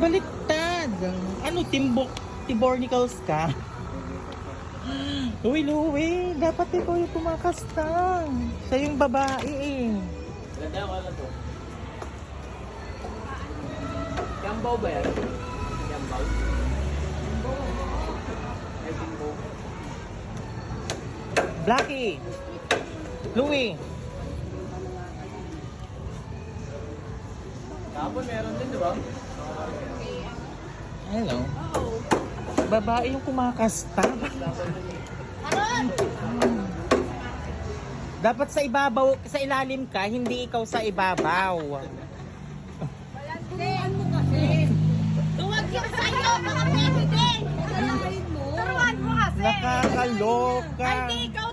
Baliktad. Ano, Tibornicals ka? Uy, Louie, dapat ikaw yung kumakasta. Siya yung babae eh. Ganda ko lang to. Gambaw ba yan? Gambaw? Ay, bimbo. Blackie! Louie! Kapon meron din, di ba? Hello. Babae yung kumakasta. Dapat sa ibabaw, sa ilalim ka, hindi ikaw sa ibabaw. Turuan mo kasi. Tuwag yun sa'yo, mga president. Turuan mo kasi. Nakakaloka. Ay, di ikaw